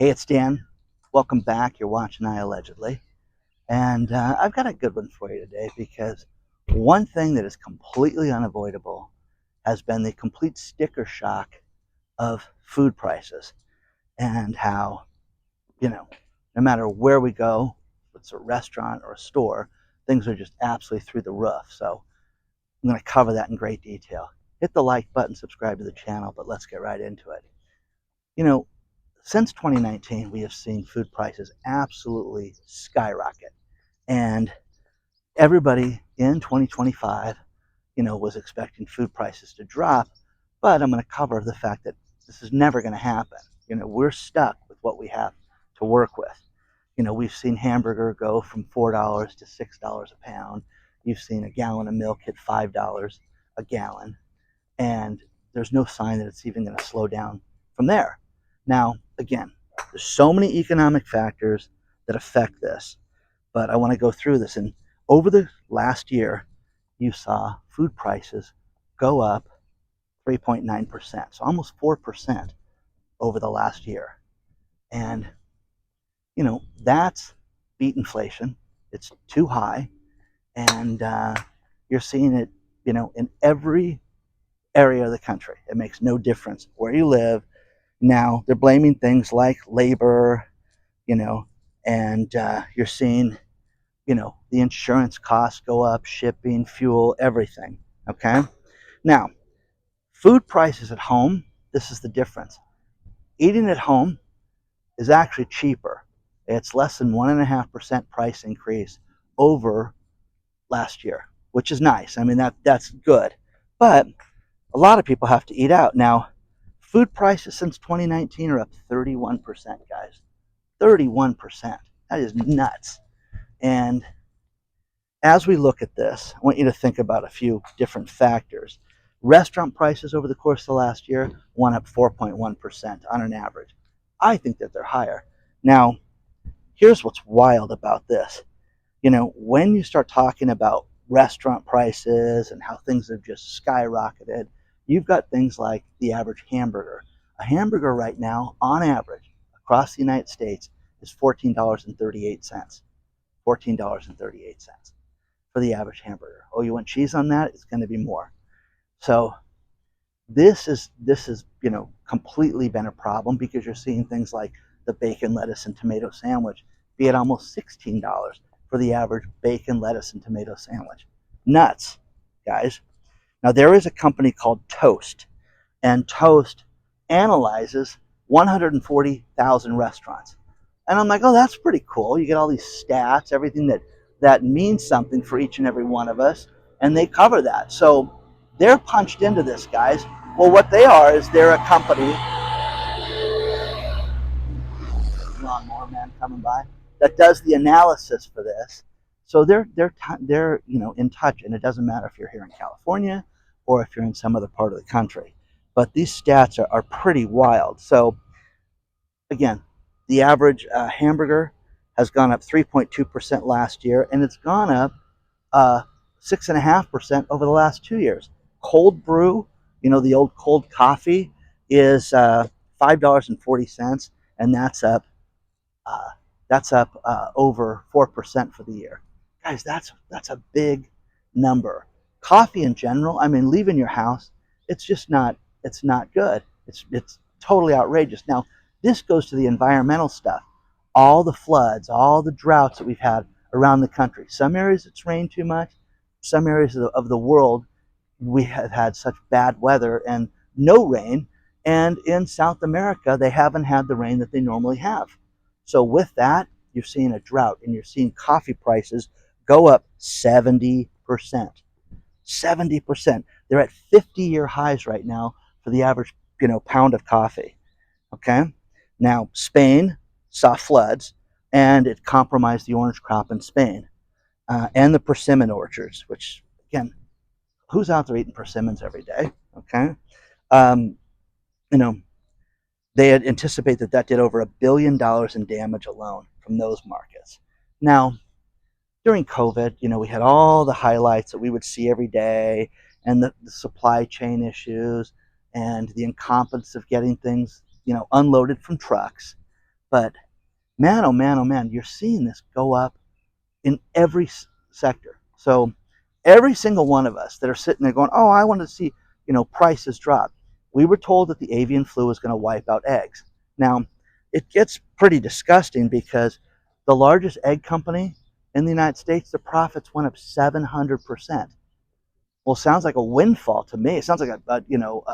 Hey, it's Dan. Welcome back. You're watching iAllegedly. And I've got a good one for you today because one thing that is completely unavoidable has been the complete sticker shock of food prices and how, no matter where we go, if it's a restaurant or a store, things are just absolutely through the roof. So I'm going to cover that in great detail. Hit the like button, subscribe to the channel, but let's get right into it. You know, since 2019, we have seen food prices absolutely skyrocket. And everybody in 2025, was expecting food prices to drop. But I'm going to cover the fact that this is never going to happen. We're stuck with what we have to work with. We've seen hamburger go from $4 to $6 a pound. You've seen a gallon of milk hit $5 a gallon. And there's no sign that it's even going to slow down from there. Now, again, there's so many economic factors that affect this, but I want to go through this. And over the last year, you saw food prices go up 3.9%, so almost 4% over the last year. And, that's beat inflation. It's too high. And you're seeing it, in every area of the country. It makes no difference where you live. Now, they're blaming things like labor, and you're seeing, the insurance costs go up, shipping, fuel, everything. Okay. Now, food prices at home, this is the difference. Eating at home is actually cheaper. It's less than 1.5% price increase over last year, which is nice. I mean, that's good. But a lot of people have to eat out. Now, food prices since 2019 are up 31%, guys. 31%. That is nuts. And as we look at this, I want you to think about a few different factors. Restaurant prices over the course of the last year went up 4.1% on an average. I think that they're higher. Now, here's what's wild about this. When you start talking about restaurant prices and how things have just skyrocketed, you've got things like the average hamburger. A hamburger right now, on average, across the United States, is $14.38. $14.38 for the average hamburger. Oh, you want cheese on that? It's going to be more. So this is completely been a problem because you're seeing things like the bacon, lettuce, and tomato sandwich be at almost $16 for the average bacon, lettuce, and tomato sandwich. Nuts, guys. Now, there is a company called Toast, and Toast analyzes 140,000 restaurants. And I'm like, oh, that's pretty cool. You get all these stats, everything that means something for each and every one of us, and they cover that. So they're punched into this, guys. Well, what they are is they're a company, lawnmower man coming by, that does the analysis for this. So they're in touch, and it doesn't matter if you're here in California or if you're in some other part of the country. But these stats are pretty wild. So again, the average hamburger has gone up 3.2% last year, and it's gone up 6.5% over the last 2 years. Cold brew, the old cold coffee, is $5.40, and that's up over 4% for the year. Guys, that's a big number. Coffee in general, I mean, leaving your house, it's not good. It's totally outrageous. Now, this goes to the environmental stuff. All the floods, all the droughts that we've had around the country. Some areas it's rained too much. Some areas of the world, we have had such bad weather and no rain. And in South America, they haven't had the rain that they normally have. So with that, you're seeing a drought, and you're seeing coffee prices go up 70%. 70%. They're at 50-year highs right now for the average, pound of coffee. Okay? Now, Spain saw floods, and it compromised the orange crop in Spain, and the persimmon orchards, which, again, who's out there eating persimmons every day? Okay? Um, you know, they had anticipate that did over $1 billion in damage alone from those markets. Now, during COVID, we had all the highlights that we would see every day, and the supply chain issues and the incompetence of getting things, unloaded from trucks. But man, oh man, oh man, you're seeing this go up in every sector. So every single one of us that are sitting there going, oh, I want to see, prices drop. We were told that the avian flu was going to wipe out eggs. Now, it gets pretty disgusting because the largest egg company in the United States, the profits went up 700%. Well, sounds like a windfall to me. It sounds like a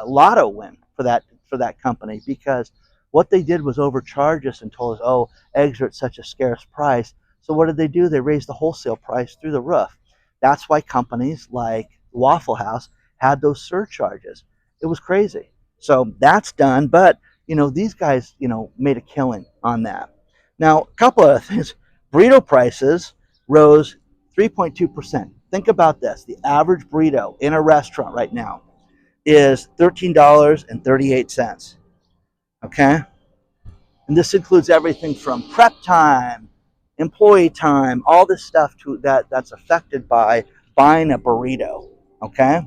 lotto win for that company, because what they did was overcharge us and told us, oh, eggs are at such a scarce price. So what did they do? They raised the wholesale price through the roof. That's why companies like Waffle House had those surcharges. It was crazy. So that's done, but these guys made a killing on that. Now, a couple of things. Burrito prices rose 3.2%. Think about this. The average burrito in a restaurant right now is $13.38. Okay? And this includes everything from prep time, employee time, all this stuff that's affected by buying a burrito. Okay?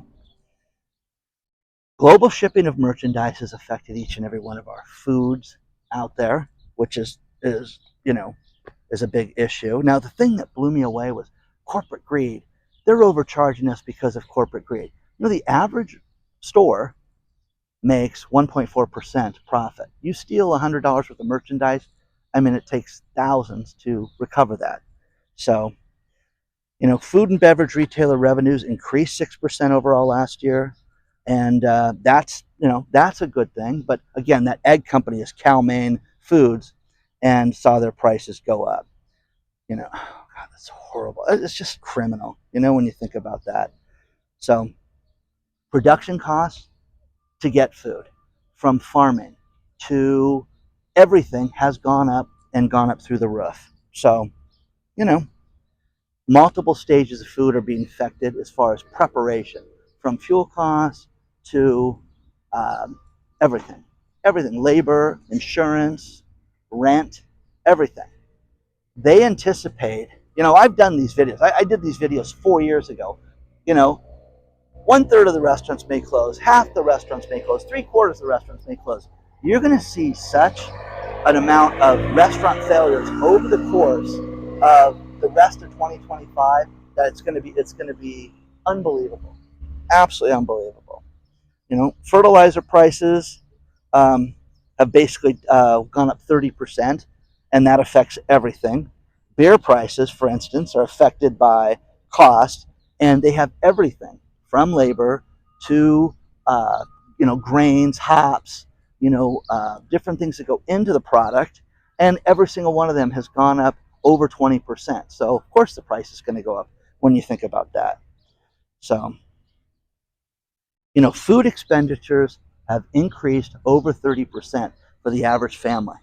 Global shipping of merchandise has affected each and every one of our foods out there, which is a big issue. Now, the thing that blew me away was corporate greed. They're overcharging us because of corporate greed. The average store makes 1.4% profit. You steal $100 worth of merchandise, it takes thousands to recover that. So, food and beverage retailer revenues increased 6% overall last year. And that's a good thing. But again, that egg company is Cal-Maine Foods, and saw their prices go up. Oh God, that's horrible. It's just criminal, when you think about that. So production costs to get food, from farming to everything, has gone up and gone up through the roof. So, multiple stages of food are being affected as far as preparation, from fuel costs to um, everything, labor, insurance, rent, everything. They anticipate, I've done these videos. I did these videos 4 years ago. 1/3 of the restaurants may close, half the restaurants may close, 3/4 of the restaurants may close. You're going to see such an amount of restaurant failures over the course of the rest of 2025 that it's going to be unbelievable, absolutely unbelievable. Fertilizer prices have basically gone up 30%, and that affects everything. Beer prices, for instance, are affected by cost, and they have everything from labor to grains, hops, different things that go into the product, and every single one of them has gone up over 20%. So of course the price is going to go up when you think about that. So food expenditures have increased over 30% for the average family.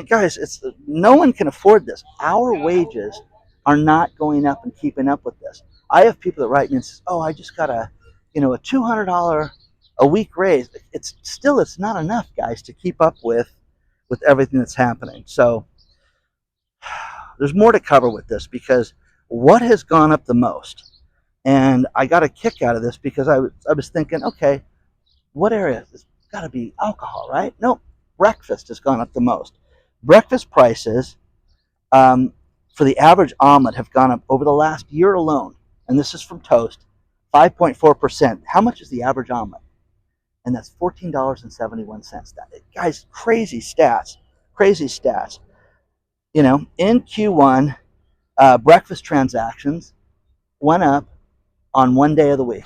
Guys, no one can afford this. Our wages are not going up and keeping up with this. I have people that write me and say, "Oh, I just got a $200 a week raise." It's not enough, guys, to keep up with everything that's happening. So there's more to cover with this, because what has gone up the most? And I got a kick out of this because I was thinking, okay, what area? It's got to be alcohol, right? Nope. Breakfast has gone up the most. Breakfast prices for the average omelet have gone up over the last year alone, and this is from Toast, 5.4%. How much is the average omelet? And that's $14.71. Guys, crazy stats. Crazy stats. In Q1, breakfast transactions went up on one day of the week.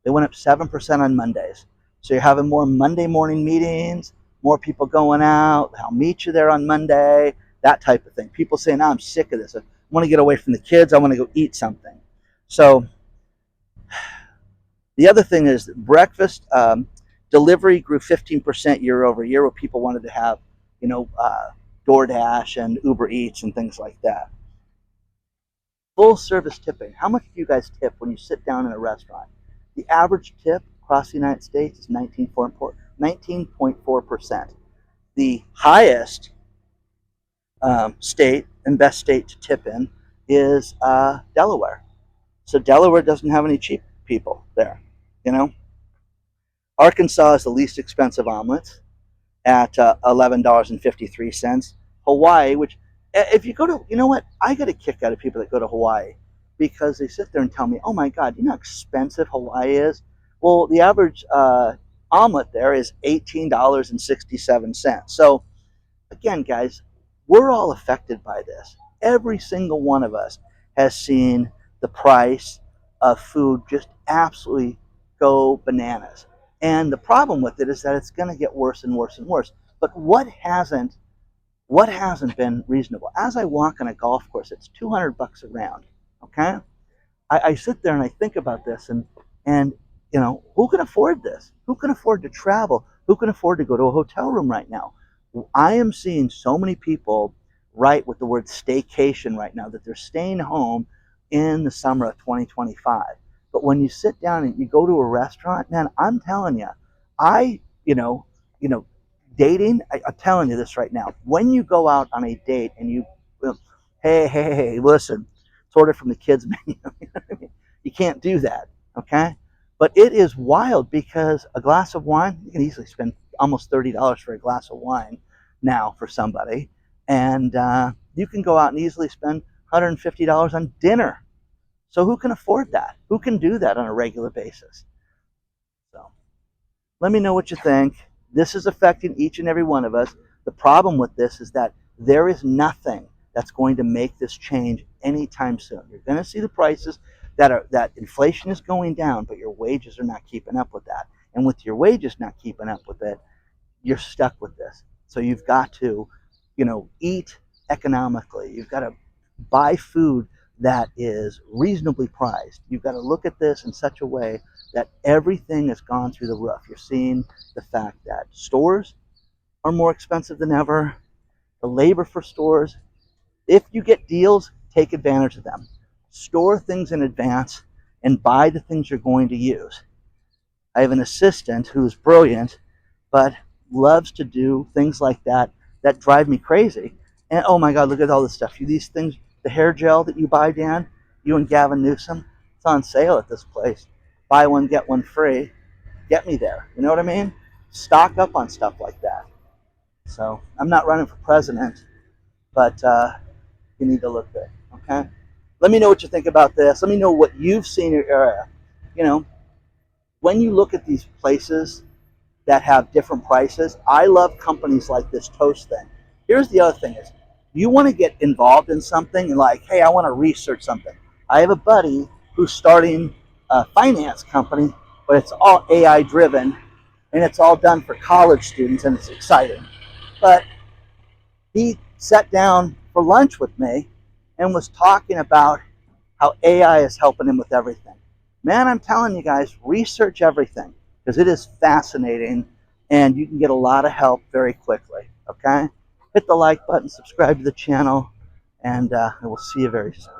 They went up 7% on Mondays. So you're having more Monday morning meetings, more people going out. I'll meet you there on Monday, that type of thing. People saying, I'm sick of this. I want to get away from the kids. I want to go eat something. So the other thing is breakfast delivery grew 15% year over year, where people wanted to have, DoorDash and Uber Eats and things like that. Full service tipping. How much do you guys tip when you sit down in a restaurant? The average tip across the United States is 19.4%. The highest state and best state to tip in is Delaware. So Delaware doesn't have any cheap people there. Arkansas is the least expensive omelets at $11.53. Hawaii, which if you go to, you know what, I get a kick out of people that go to Hawaii because they sit there and tell me, oh my God, you know how expensive Hawaii is? Well, the average omelet there is $18.67. So again, guys, we're all affected by this. Every single one of us has seen the price of food just absolutely go bananas. And the problem with it is that it's going to get worse and worse and worse. But what hasn't been reasonable? As I walk on a golf course, it's 200 bucks a round. Okay, I sit there and I think about this, and who can afford this? Who can afford to travel? Who can afford to go to a hotel room right now? I am seeing so many people write with the word staycation right now that they're staying home in the summer of 2025. But when you sit down and you go to a restaurant, man, I'm telling you, I, you know, dating, I'm telling you this right now. When you go out on a date and hey, listen, it's ordered from the kids menu. You can't do that, okay? But it is wild because a glass of wine, you can easily spend almost $30 for a glass of wine now for somebody. And you can go out and easily spend $150 on dinner. So who can afford that? Who can do that on a regular basis? So let me know what you think. This is affecting each and every one of us. The problem with this is that there is nothing that's going to make this change anytime soon. You're going to see the prices that inflation is going down, but your wages are not keeping up with that. And with your wages not keeping up with it, you're stuck with this. So you've got to, eat economically. You've got to buy food that is reasonably priced. You've got to look at this in such a way that everything has gone through the roof. You're seeing the fact that stores are more expensive than ever. The labor for stores, if you get deals, take advantage of them. Store things in advance and buy the things you're going to use. I have an assistant who's brilliant, but loves to do things like that drive me crazy. And oh my God, look at all this stuff. These things, the hair gel that you buy, Dan, you and Gavin Newsom, it's on sale at this place. Buy one, get one free. Get me there. You know what I mean? Stock up on stuff like that. So I'm not running for president, but you need to look there. Okay? Let me know what you think about this. Let me know what you've seen in your area. When you look at these places that have different prices, I love companies like this Tustin. Here's the other thing is, you want to get involved in something and like, hey, I want to research something. I have a buddy who's starting a finance company, but it's all AI driven and it's all done for college students and it's exciting. But he sat down for lunch with me and was talking about how AI is helping him with everything. Man, I'm telling you guys, research everything because it is fascinating and you can get a lot of help very quickly. Okay? Hit the like button, subscribe to the channel, and I will see you very soon.